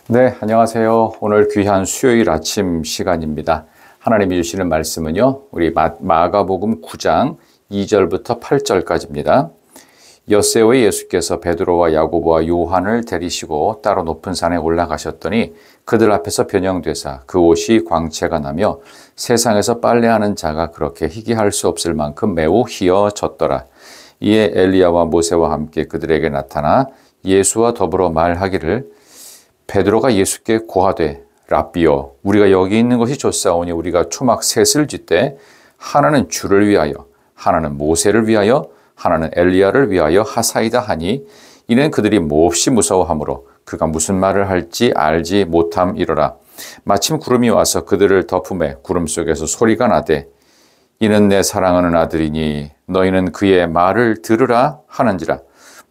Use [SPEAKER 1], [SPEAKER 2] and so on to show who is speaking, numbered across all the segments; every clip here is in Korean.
[SPEAKER 1] 네, 안녕하세요. 오늘 귀한 수요일 아침 시간입니다. 하나님이 주시는 말씀은요, 우리 마가복음 9장 2절부터 8절까지입니다. 엿새오에 예수께서 베드로와 야고보와 요한을 데리시고 따로 높은 산에 올라가셨더니 그들 앞에서 변형되사 그 옷이 광채가 나며 세상에서 빨래하는 자가 그렇게 희귀할 수 없을 만큼 매우 희어졌더라. 이에 엘리야와 모세와 함께 그들에게 나타나 예수와 더불어 말하기를 베드로가 예수께 고하되 랍비여 우리가 여기 있는 것이 좋사오니 우리가 초막 셋을 짓되 하나는 주를 위하여 하나는 모세를 위하여 하나는 엘리야를 위하여 하사이다 하니 이는 그들이 몹시 무서워하므로 그가 무슨 말을 할지 알지 못함이로라. 마침 구름이 와서 그들을 덮음에 구름 속에서 소리가 나되 이는 내 사랑하는 아들이니 너희는 그의 말을 들으라 하는지라.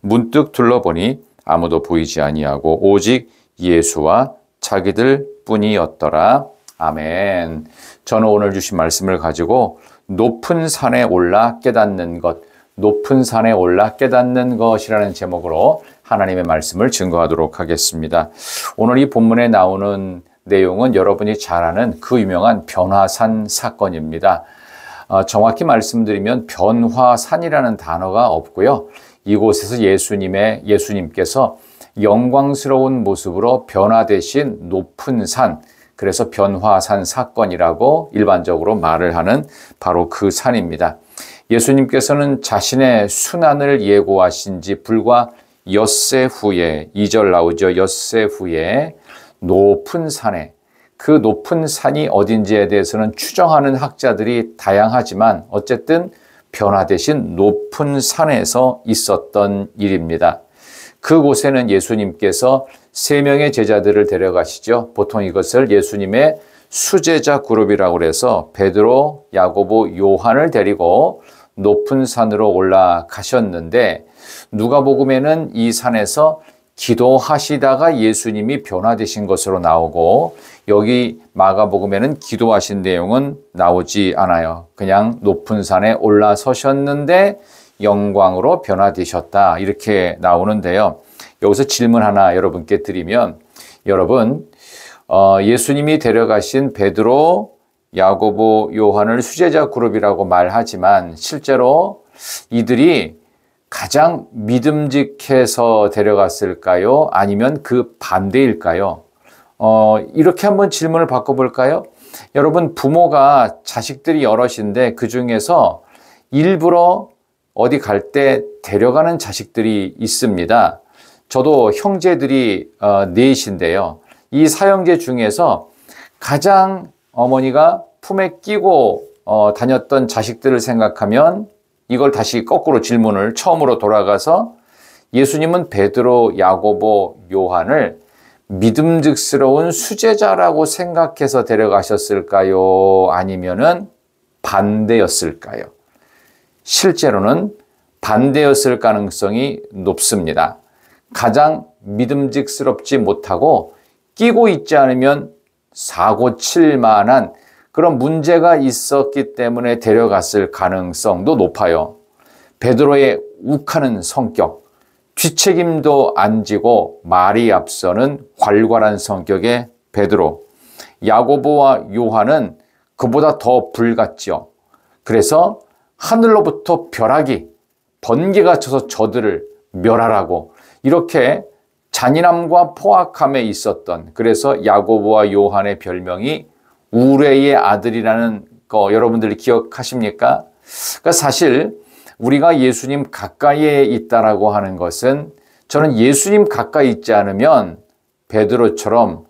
[SPEAKER 1] 문득 둘러보니 아무도 보이지 아니하고 오직 예수와 자기들 뿐이었더라. 아멘. 저는 오늘 주신 말씀을 가지고 높은 산에 올라 깨닫는 것, 높은 산에 올라 깨닫는 것이라는 제목으로 하나님의 말씀을 증거하도록 하겠습니다. 오늘 이 본문에 나오는 내용은 여러분이 잘 아는 그 유명한 변화산 사건입니다. 정확히 말씀드리면 변화산이라는 단어가 없고요. 이곳에서 예수님께서 영광스러운 모습으로 변화되신 높은 산, 그래서 변화산 사건이라고 일반적으로 말을 하는 바로 그 산입니다. 예수님께서는 자신의 순환을 예고하신 지 불과 엿새 후에, 2절 나오죠. 엿새 후에 높은 산에, 그 높은 산이 어딘지에 대해서는 추정하는 학자들이 다양하지만 어쨌든 변화되신 높은 산에서 있었던 일입니다. 그곳에는 예수님께서 3명의 제자들을 데려가시죠. 보통 이것을 예수님의 수제자 그룹이라고 해서 베드로, 야고보, 요한을 데리고 높은 산으로 올라가셨는데 누가복음에는 이 산에서 기도하시다가 예수님이 변화되신 것으로 나오고 여기 마가복음에는 기도하신 내용은 나오지 않아요. 그냥 높은 산에 올라서셨는데 영광으로 변화되셨다 이렇게 나오는데요. 여기서 질문 하나 여러분께 드리면 여러분 예수님이 데려가신 베드로, 야고보, 요한을 수제자 그룹이라고 말하지만 실제로 이들이 가장 믿음직해서 데려갔을까요? 아니면 그 반대일까요? 이렇게 한번 질문을 바꿔볼까요? 여러분 부모가 자식들이 여럿인데 그 중에서 일부러 어디 갈 때 데려가는 자식들이 있습니다. 저도 형제들이 넷인데요. 이 사형제 중에서 가장 어머니가 품에 끼고 다녔던 자식들을 생각하면 이걸 다시 거꾸로 질문을 처음으로 돌아가서 예수님은 베드로, 야고보, 요한을 믿음직스러운 수제자라고 생각해서 데려가셨을까요? 아니면은 반대였을까요? 실제로는 반대였을 가능성이 높습니다. 가장 믿음직스럽지 못하고 끼고 있지 않으면 사고 칠 만한 그런 문제가 있었기 때문에 데려갔을 가능성도 높아요. 베드로의 욱하는 성격, 뒤책임도 안 지고 말이 앞서는 괄괄한 성격의 베드로, 야고보와 요한은 그보다 더 불같지요. 그래서 하늘로부터 벼락이 번개가 쳐서 저들을 멸하라고 이렇게 잔인함과 포악함에 있었던, 그래서 야고보와 요한의 별명이 우레의 아들이라는 거 여러분들이 기억하십니까? 그러니까 사실 우리가 예수님 가까이에 있다라고 하는 것은 저는 예수님 가까이 있지 않으면 베드로처럼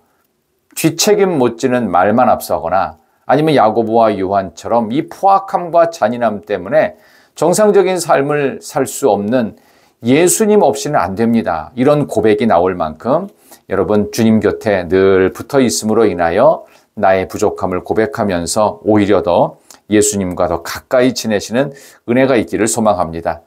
[SPEAKER 1] 뒤책임 못 지는 말만 앞서거나 아니면 야고보와 요한처럼 이 포악함과 잔인함 때문에 정상적인 삶을 살 수 없는 예수님 없이는 안 됩니다. 이런 고백이 나올 만큼 여러분 주님 곁에 늘 붙어 있음으로 인하여 나의 부족함을 고백하면서 오히려 더 예수님과 더 가까이 지내시는 은혜가 있기를 소망합니다.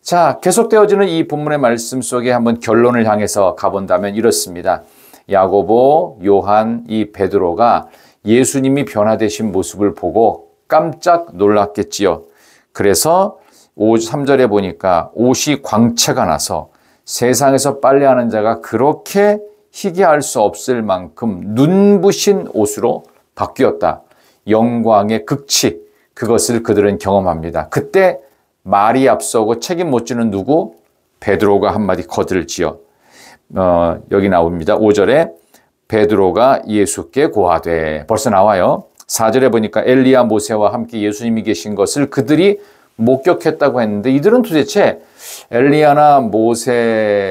[SPEAKER 1] 자, 계속되어지는 이 본문의 말씀 속에 한번 결론을 향해서 가본다면 이렇습니다. 야고보, 요한, 이 베드로가 예수님이 변화되신 모습을 보고 깜짝 놀랐겠지요. 그래서 3절에 보니까 옷이 광채가 나서 세상에서 빨래하는 자가 그렇게 희귀할 수 없을 만큼 눈부신 옷으로 바뀌었다. 영광의 극치, 그것을 그들은 경험합니다. 그때 말이 앞서고 책임 못 지는 누구? 베드로가 한마디 거들지요. 여기 나옵니다. 5절에 베드로가 예수께 고하되, 벌써 나와요. 4절에 보니까 엘리야 모세와 함께 예수님이 계신 것을 그들이 목격했다고 했는데, 이들은 도대체 엘리야나 모세라고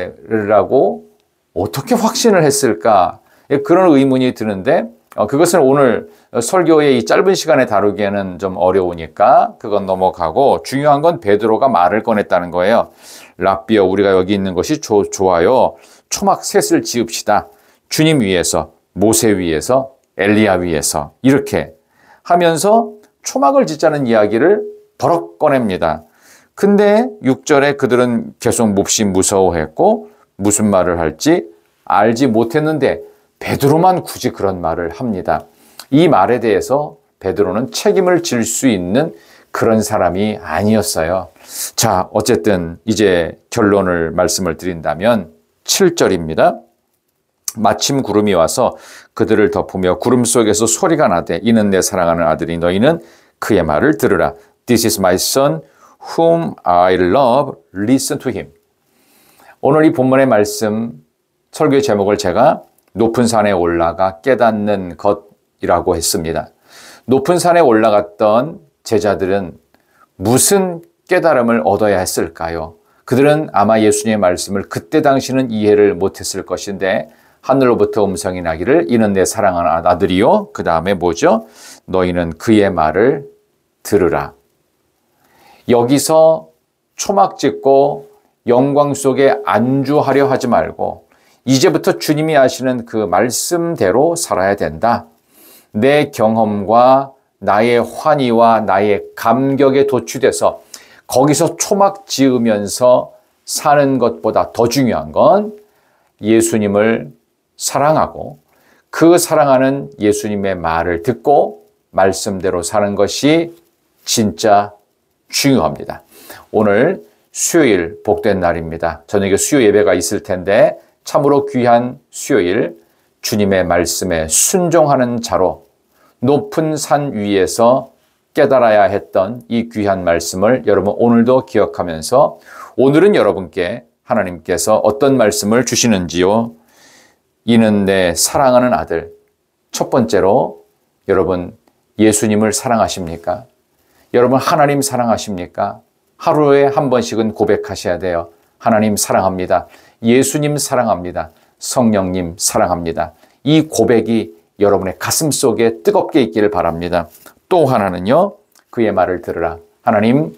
[SPEAKER 1] 어떻게 확신을 했을까? 그런 의문이 드는데, 그것은 오늘 설교의 이 짧은 시간에 다루기에는 좀 어려우니까 그건 넘어가고, 중요한 건 베드로가 말을 꺼냈다는 거예요. 랍비여, 우리가 여기 있는 것이 좋아요. 초막 셋을 지읍시다. 주님 위에서, 모세 위에서, 엘리야 위에서, 이렇게 하면서 초막을 짓자는 이야기를 버럭 꺼냅니다. 근데 6절에 그들은 계속 몹시 무서워했고 무슨 말을 할지 알지 못했는데 베드로만 굳이 그런 말을 합니다. 이 말에 대해서 베드로는 책임을 질 수 있는 그런 사람이 아니었어요. 자, 어쨌든 이제 결론을 말씀을 드린다면 7절입니다. 마침 구름이 와서 그들을 덮으며 구름 속에서 소리가 나되 이는 내 사랑하는 아들이 너희는 그의 말을 들으라. This is my son whom I love. Listen to him. 오늘 이 본문의 말씀 설교의 제목을 제가 높은 산에 올라가 깨닫는 것이라고 했습니다. 높은 산에 올라갔던 제자들은 무슨 깨달음을 얻어야 했을까요? 그들은 아마 예수님의 말씀을 그때 당시는 이해를 못했을 것인데 하늘로부터 음성이 나기를 이는 내 사랑하는 아들이요. 그 다음에 뭐죠? 너희는 그의 말을 들으라. 여기서 초막 짓고 영광 속에 안주하려 하지 말고 이제부터 주님이 하시는 그 말씀대로 살아야 된다. 내 경험과 나의 환희와 나의 감격에 도취돼서 거기서 초막 지으면서 사는 것보다 더 중요한 건 예수님을 사랑하고 그 사랑하는 예수님의 말을 듣고 말씀대로 사는 것이 진짜 중요합니다. 오늘 수요일 복된 날입니다. 저녁에 수요 예배가 있을 텐데 참으로 귀한 수요일 주님의 말씀에 순종하는 자로 높은 산 위에서 깨달아야 했던 이 귀한 말씀을 여러분 오늘도 기억하면서 오늘은 여러분께 하나님께서 어떤 말씀을 주시는지요? 이는 내 사랑하는 아들. 첫 번째로 여러분 예수님을 사랑하십니까? 여러분 하나님 사랑하십니까? 하루에 한 번씩은 고백하셔야 돼요. 하나님 사랑합니다. 예수님 사랑합니다. 성령님 사랑합니다. 이 고백이 여러분의 가슴 속에 뜨겁게 있기를 바랍니다. 또 하나는요. 그의 말을 들으라. 하나님,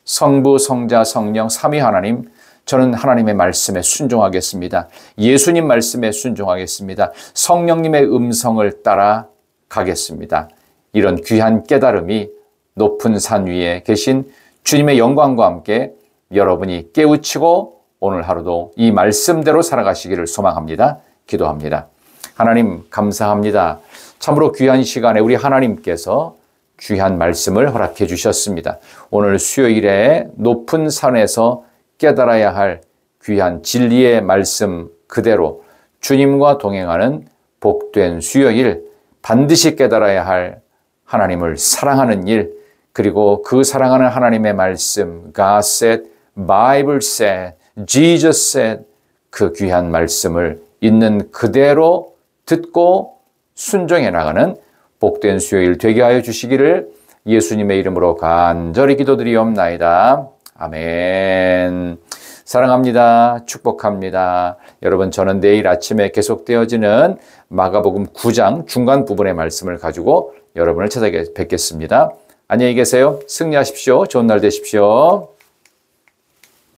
[SPEAKER 1] 성부, 성자, 성령, 삼위 하나님, 저는 하나님의 말씀에 순종하겠습니다. 예수님 말씀에 순종하겠습니다. 성령님의 음성을 따라 가겠습니다. 이런 귀한 깨달음이 높은 산 위에 계신 주님의 영광과 함께 여러분이 깨우치고 오늘 하루도 이 말씀대로 살아가시기를 소망합니다. 기도합니다. 하나님 감사합니다. 참으로 귀한 시간에 우리 하나님께서 귀한 말씀을 허락해 주셨습니다. 오늘 수요일에 높은 산에서 깨달아야 할 귀한 진리의 말씀 그대로 주님과 동행하는 복된 수요일, 반드시 깨달아야 할 하나님을 사랑하는 일, 그리고 그 사랑하는 하나님의 말씀, God said, Bible said, Jesus said, 그 귀한 말씀을 있는 그대로 듣고 순종해 나가는 복된 수요일 되게 하여 주시기를 예수님의 이름으로 간절히 기도드리옵나이다. 아멘. 사랑합니다. 축복합니다. 여러분, 저는 내일 아침에 계속되어지는 마가복음 9장 중간 부분의 말씀을 가지고 여러분을 찾아뵙겠습니다. 안녕히 계세요. 승리하십시오. 좋은 날 되십시오.